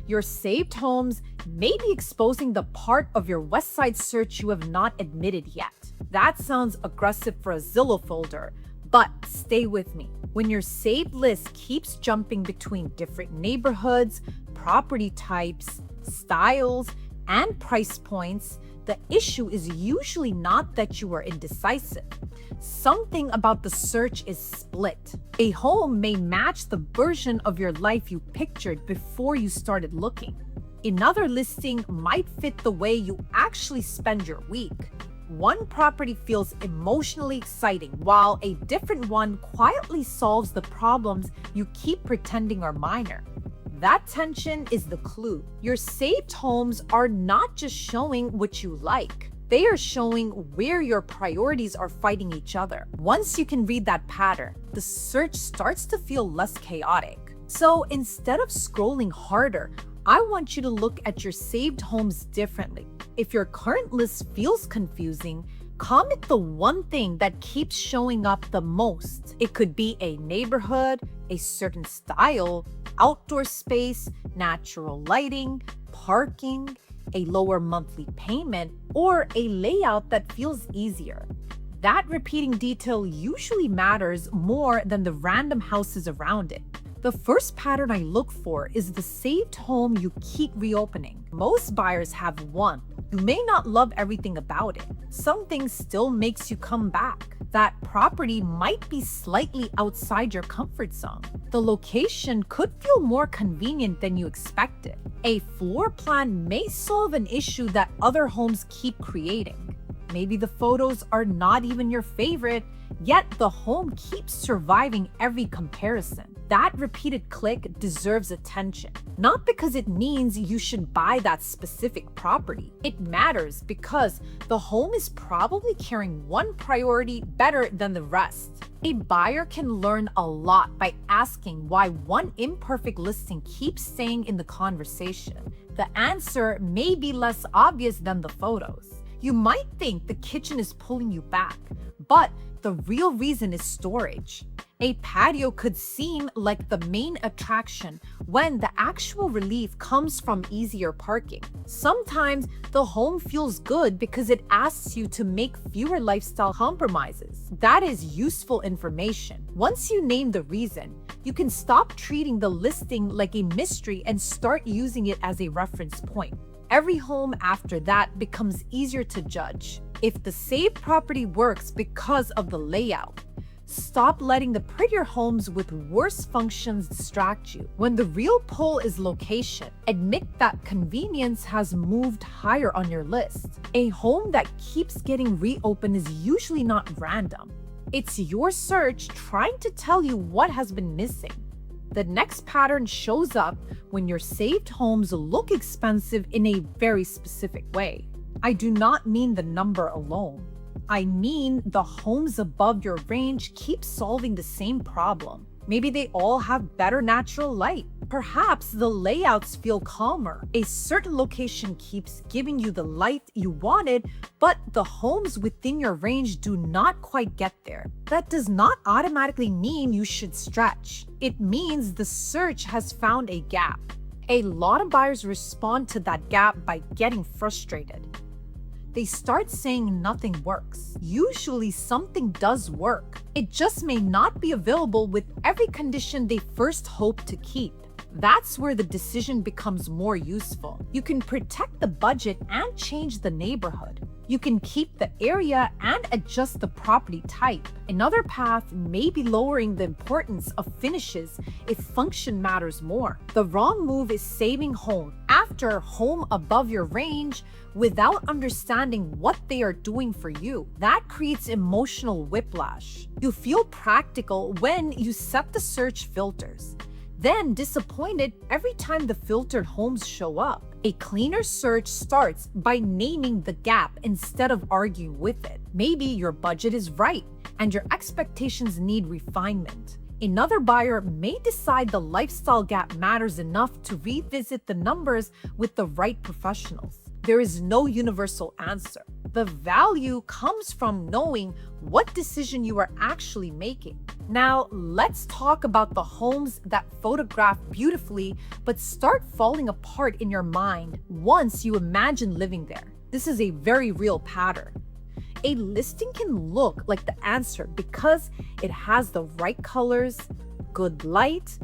Your saved homes may be exposing the part of your Westside search you have not admitted yet. That sounds aggressive for a Zillow folder, but stay with me. When your saved list keeps jumping between different neighborhoods, property types, styles, and price points, the issue is usually not that you are indecisive. Something about the search is split. A home may match the version of your life you pictured before you started looking. Another listing might fit the way you actually spend your week. One property feels emotionally exciting, while a different one quietly solves the problems you keep pretending are minor. That tension is the clue. Your saved homes are not just showing what you like. They are showing where your priorities are fighting each other. Once you can read that pattern, the search starts to feel less chaotic. So instead of scrolling harder, I want you to look at your saved homes differently. If your current list feels confusing, comment the one thing that keeps showing up the most. It could be a neighborhood, a certain style, outdoor space, natural lighting, parking, a lower monthly payment, or a layout that feels easier. That repeating detail usually matters more than the random houses around it. The first pattern I look for is the saved home you keep reopening. Most buyers have one. You may not love everything about it. Something still makes you come back. That property might be slightly outside your comfort zone. The location could feel more convenient than you expected. A floor plan may solve an issue that other homes keep creating. Maybe the photos are not even your favorite, yet the home keeps surviving every comparison. That repeated click deserves attention, not because it means you should buy that specific property. It matters because the home is probably carrying one priority better than the rest. A buyer can learn a lot by asking why one imperfect listing keeps staying in the conversation. The answer may be less obvious than the photos. You might think the kitchen is pulling you back, but the real reason is storage. A patio could seem like the main attraction when the actual relief comes from easier parking. Sometimes the home feels good because it asks you to make fewer lifestyle compromises. That is useful information. Once you name the reason, you can stop treating the listing like a mystery and start using it as a reference point. Every home after that becomes easier to judge. If the saved property works because of the layout, stop letting the prettier homes with worse functions distract you. When the real pull is location, admit that convenience has moved higher on your list. A home that keeps getting reopened is usually not random. It's your search trying to tell you what has been missing. The next pattern shows up when your saved homes look expensive in a very specific way. I do not mean the number alone. I mean the homes above your range keep solving the same problem. Maybe they all have better natural light. Perhaps the layouts feel calmer. A certain location keeps giving you the light you wanted, but the homes within your range do not quite get there. That does not automatically mean you should stretch. It means the search has found a gap. A lot of buyers respond to that gap by getting frustrated. They start saying nothing works. Usually something does work. It just may not be available with every condition they first hoped to keep. That's where the decision becomes more useful. You can protect the budget and change the neighborhood. You can keep the area and adjust the property type. Another path may be lowering the importance of finishes if function matters more. The wrong move is saving home after home above your range without understanding what they are doing for you. That creates emotional whiplash. You feel practical when you set the search filters, then disappointed every time the filtered homes show up. A cleaner search starts by naming the gap instead of arguing with it. Maybe your budget is right and your expectations need refinement. Another buyer may decide the lifestyle gap matters enough to revisit the numbers with the right professionals. There is no universal answer. The value comes from knowing what decision you are actually making. Now, let's talk about the homes that photograph beautifully but start falling apart in your mind once you imagine living there. This is a very real pattern. A listing can look like the answer because it has the right colors, good light,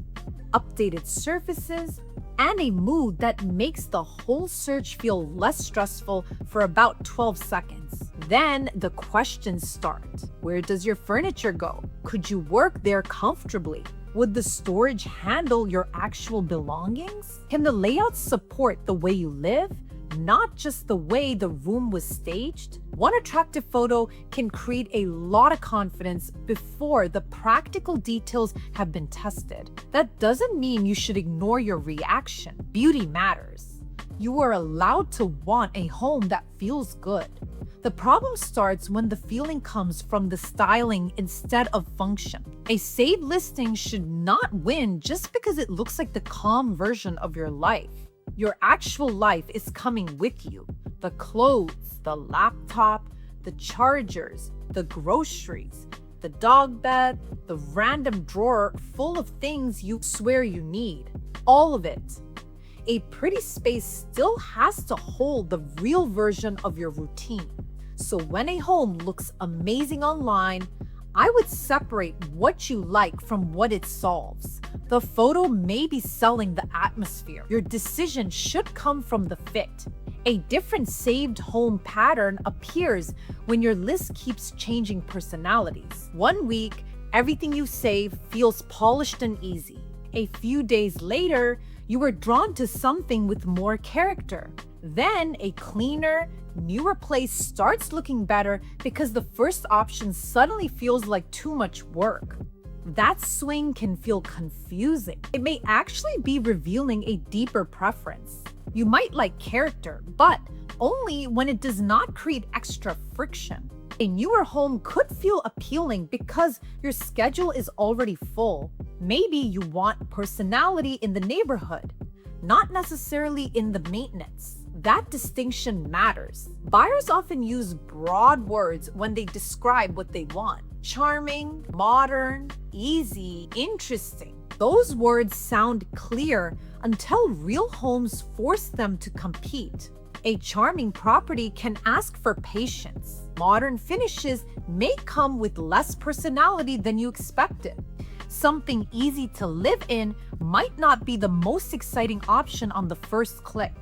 updated surfaces, and a mood that makes the whole search feel less stressful for about 12 seconds. Then the questions start. Where does your furniture go? Could you work there comfortably? Would the storage handle your actual belongings? Can the layout support the way you live, not just the way the room was staged? One attractive photo can create a lot of confidence before the practical details have been tested. That doesn't mean you should ignore your reaction. Beauty matters. You are allowed to want a home that feels good. The problem starts when the feeling comes from the styling instead of function. A saved listing should not win just because it looks like the calm version of your life. Your actual life is coming with you. The clothes, the laptop, the chargers, the groceries, the dog bed, the random drawer full of things you swear you need. All of it. A pretty space still has to hold the real version of your routine. So when a home looks amazing online, I would separate what you like from what it solves. The photo may be selling the atmosphere. Your decision should come from the fit. A different saved home pattern appears when your list keeps changing personalities. 1 week, everything you save feels polished and easy. A few days later, you are drawn to something with more character. Then a cleaner, newer place starts looking better because the first option suddenly feels like too much work. That swing can feel confusing. It may actually be revealing a deeper preference. You might like character, but only when it does not create extra friction. A newer home could feel appealing because your schedule is already full. Maybe you want personality in the neighborhood, not necessarily in the maintenance. That distinction matters. Buyers often use broad words when they describe what they want. Charming, modern, easy, interesting. Those words sound clear until real homes force them to compete. A charming property can ask for patience. Modern finishes may come with less personality than you expected. Something easy to live in might not be the most exciting option on the first click.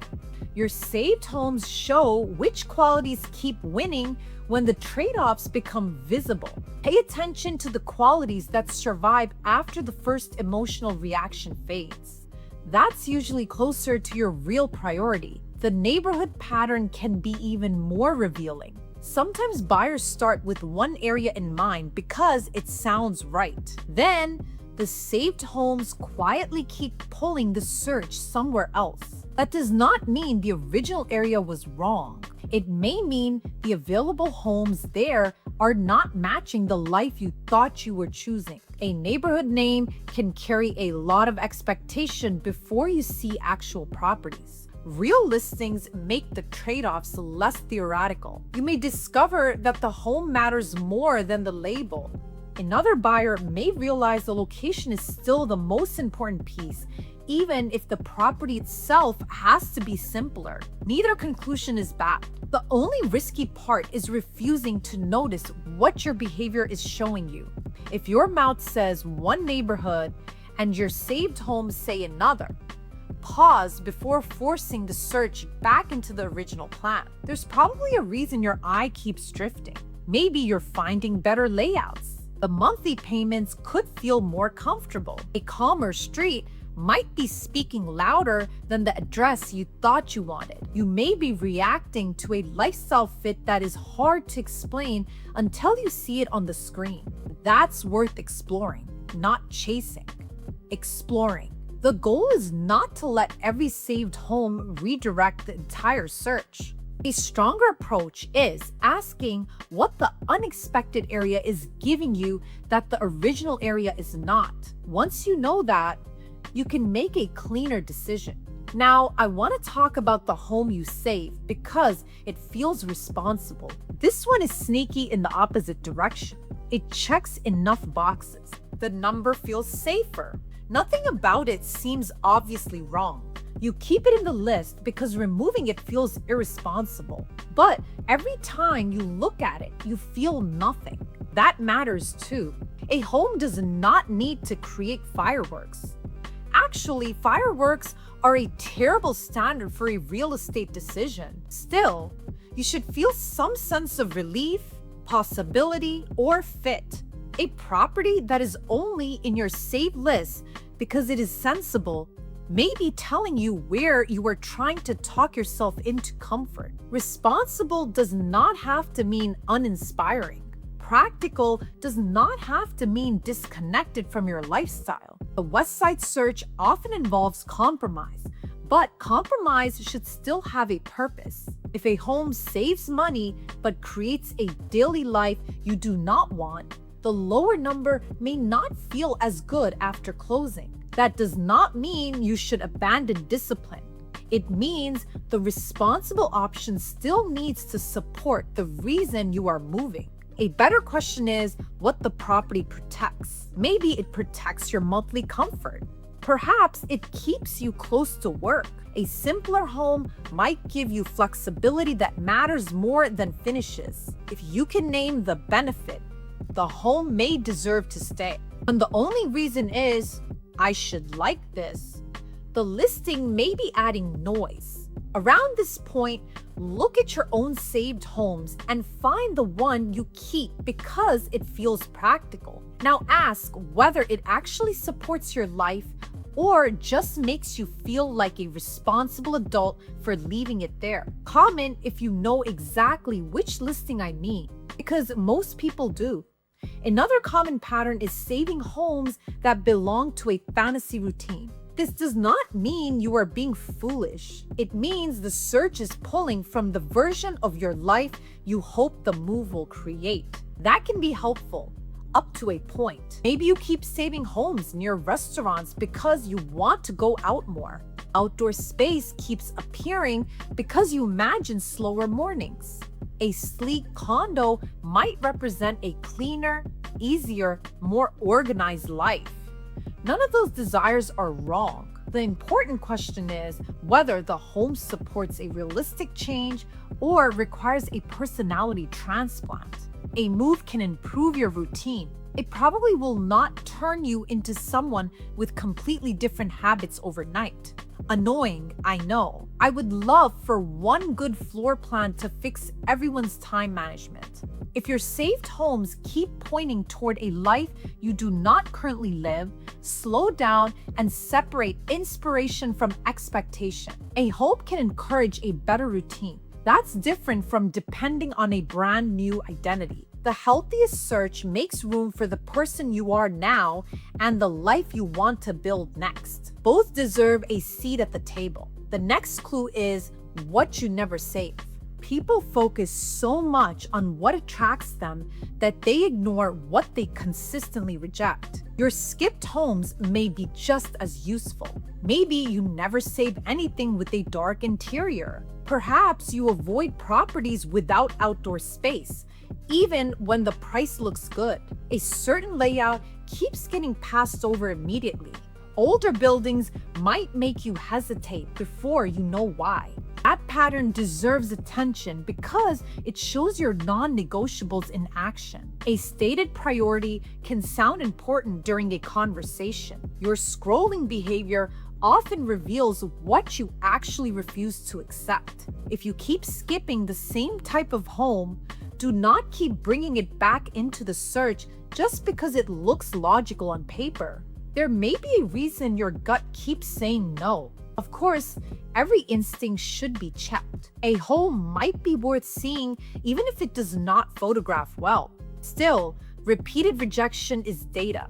Your saved homes show which qualities keep winning when the trade-offs become visible. Pay attention to the qualities that survive after the first emotional reaction fades. That's usually closer to your real priority. The neighborhood pattern can be even more revealing. Sometimes buyers start with one area in mind because it sounds right. Then, the saved homes quietly keep pulling the search somewhere else. That does not mean the original area was wrong. It may mean the available homes there are not matching the life you thought you were choosing. A neighborhood name can carry a lot of expectation before you see actual properties. Real listings make the trade-offs less theoretical. You may discover that the home matters more than the label. Another buyer may realize the location is still the most important piece, even if the property itself has to be simpler. Neither conclusion is bad. The only risky part is refusing to notice what your behavior is showing you. If your mouth says one neighborhood and your saved homes say another, pause before forcing the search back into the original plan. There's probably a reason your eye keeps drifting. Maybe you're finding better layouts. The monthly payments could feel more comfortable. A calmer street might be speaking louder than the address you thought you wanted. You may be reacting to a lifestyle fit that is hard to explain until you see it on the screen. That's worth exploring, not chasing. Exploring. The goal is not to let every saved home redirect the entire search. A stronger approach is asking what the unexpected area is giving you that the original area is not. Once you know that, you can make a cleaner decision. Now, I want to talk about the home you save because it feels responsible. This one is sneaky in the opposite direction. It checks enough boxes. The number feels safer. Nothing about it seems obviously wrong. You keep it in the list because removing it feels irresponsible. But every time you look at it, you feel nothing. That matters too. A home does not need to create fireworks. Actually, fireworks are a terrible standard for a real estate decision. Still, you should feel some sense of relief, possibility, or fit. A property that is only in your saved list because it is sensible may be telling you where you are trying to talk yourself into comfort. Responsible does not have to mean uninspiring. Practical does not have to mean disconnected from your lifestyle. The Westside search often involves compromise, but compromise should still have a purpose. If a home saves money but creates a daily life you do not want, the lower number may not feel as good after closing. That does not mean you should abandon discipline. It means the responsible option still needs to support the reason you are moving. A better question is what the property protects. Maybe it protects your monthly comfort. Perhaps it keeps you close to work. A simpler home might give you flexibility that matters more than finishes. If you can name the benefit, the home may deserve to stay. And the only reason is, I should like this, the listing may be adding noise. Around this point, look at your own saved homes and find the one you keep because it feels practical. Now ask whether it actually supports your life or just makes you feel like a responsible adult for leaving it there. Comment if you know exactly which listing I mean, because most people do. Another common pattern is saving homes that belong to a fantasy routine. This does not mean you are being foolish. It means the search is pulling from the version of your life you hope the move will create. That can be helpful, up to a point. Maybe you keep saving homes near restaurants because you want to go out more. Outdoor space keeps appearing because you imagine slower mornings. A sleek condo might represent a cleaner, easier, more organized life. None of those desires are wrong. The important question is whether the home supports a realistic change or requires a personality transplant. A move can improve your routine. It probably will not turn you into someone with completely different habits overnight. Annoying, I know. I would love for one good floor plan to fix everyone's time management. If your saved homes keep pointing toward a life you do not currently live, slow down and separate inspiration from expectation. A home can encourage a better routine. That's different from depending on a brand new identity. The healthiest search makes room for the person you are now and the life you want to build next. Both deserve a seat at the table. The next clue is what you never save. People focus so much on what attracts them that they ignore what they consistently reject. Your skipped homes may be just as useful. Maybe you never save anything with a dark interior. Perhaps you avoid properties without outdoor space, even when the price looks good. A certain layout keeps getting passed over immediately. Older buildings might make you hesitate before you know why. That pattern deserves attention because it shows your non-negotiables in action. A stated priority can sound important during a conversation. Your scrolling behavior often reveals what you actually refuse to accept. If you keep skipping the same type of home, do not keep bringing it back into the search just because it looks logical on paper. There may be a reason your gut keeps saying no. Of course, every instinct should be checked. A home might be worth seeing even if it does not photograph well. Still, repeated rejection is data.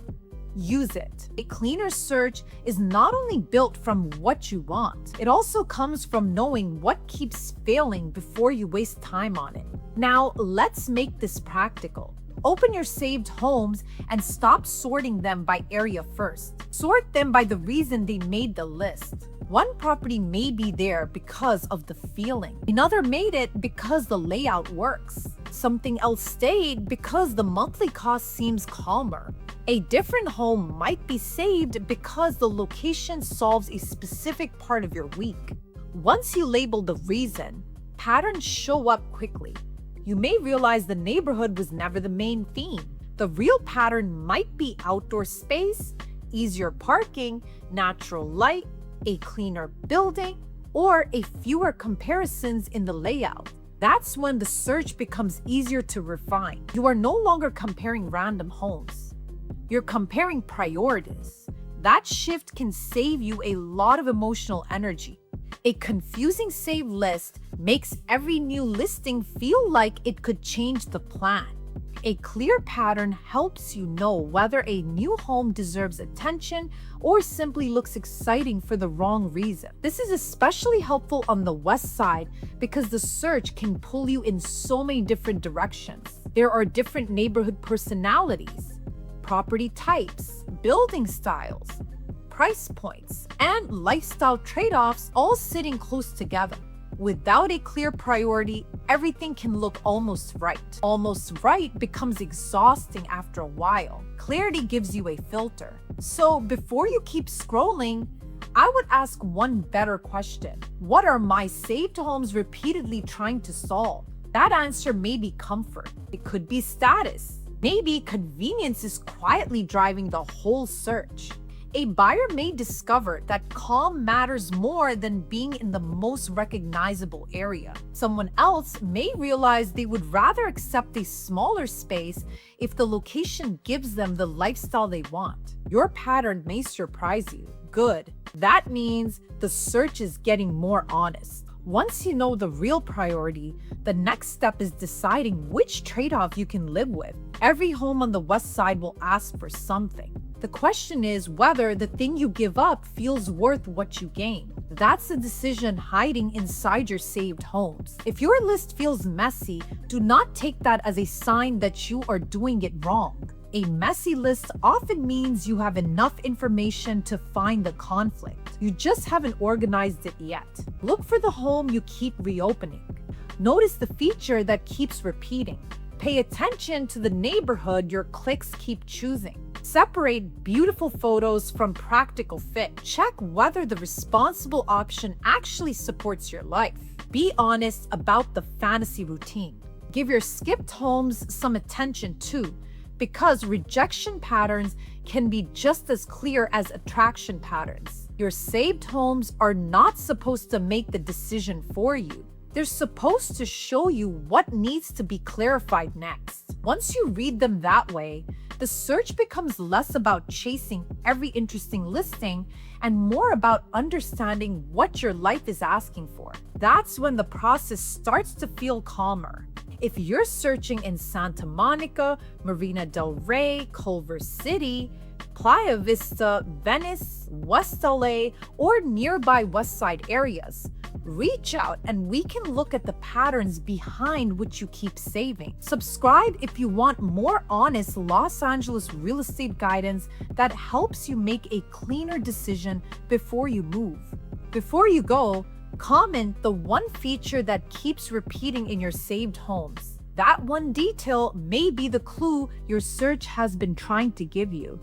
Use it. A cleaner search is not only built from what you want, it also comes from knowing what keeps failing before you waste time on it. Now, let's make this practical. Open your saved homes and stop sorting them by area first. Sort them by the reason they made the list. One property may be there because of the feeling. Another made it because the layout works. Something else stayed because the monthly cost seems calmer. A different home might be saved because the location solves a specific part of your week. Once you label the reason, patterns show up quickly. You may realize the neighborhood was never the main theme. The real pattern might be outdoor space, easier parking, natural light, a cleaner building, or a fewer comparisons in the layout. That's when the search becomes easier to refine. You are no longer comparing random homes. You're comparing priorities. That shift can save you a lot of emotional energy. A confusing save list makes every new listing feel like it could change the plan. A clear pattern helps you know whether a new home deserves attention or simply looks exciting for the wrong reason. This is especially helpful on the west side because the search can pull you in so many different directions. There are different neighborhood personalities, property types, building styles, price points, and lifestyle trade-offs all sitting close together. Without a clear priority, everything can look almost right. Almost right becomes exhausting after a while. Clarity gives you a filter. So before you keep scrolling, I would ask one better question. What are my saved homes repeatedly trying to solve? That answer may be comfort. It could be status. Maybe convenience is quietly driving the whole search. A buyer may discover that calm matters more than being in the most recognizable area. Someone else may realize they would rather accept a smaller space if the location gives them the lifestyle they want. Your pattern may surprise you. Good. That means the search is getting more honest. Once you know the real priority, the next step is deciding which trade-off you can live with. Every home on the west side will ask for something. The question is whether the thing you give up feels worth what you gain. That's the decision hiding inside your saved homes. If your list feels messy, do not take that as a sign that you are doing it wrong. A messy list often means you have enough information to find the conflict. You just haven't organized it yet. Look for the home you keep reopening. Notice the feature that keeps repeating. Pay attention to the neighborhood your clicks keep choosing. Separate beautiful photos from practical fit. Check whether the responsible option actually supports your life. Be honest about the fantasy routine. Give your skipped homes some attention too, because rejection patterns can be just as clear as attraction patterns. Your saved homes are not supposed to make the decision for you. They're supposed to show you what needs to be clarified next. Once you read them that way, the search becomes less about chasing every interesting listing and more about understanding what your life is asking for. That's when the process starts to feel calmer. If you're searching in Santa Monica, Marina del Rey, Culver City, Playa Vista, Venice, West LA, or nearby Westside areas, reach out and we can look at the patterns behind which you keep saving. Subscribe if you want more honest Los Angeles real estate guidance that helps you make a cleaner decision before you move. Before you go, comment the one feature that keeps repeating in your saved homes. That one detail may be the clue your search has been trying to give you.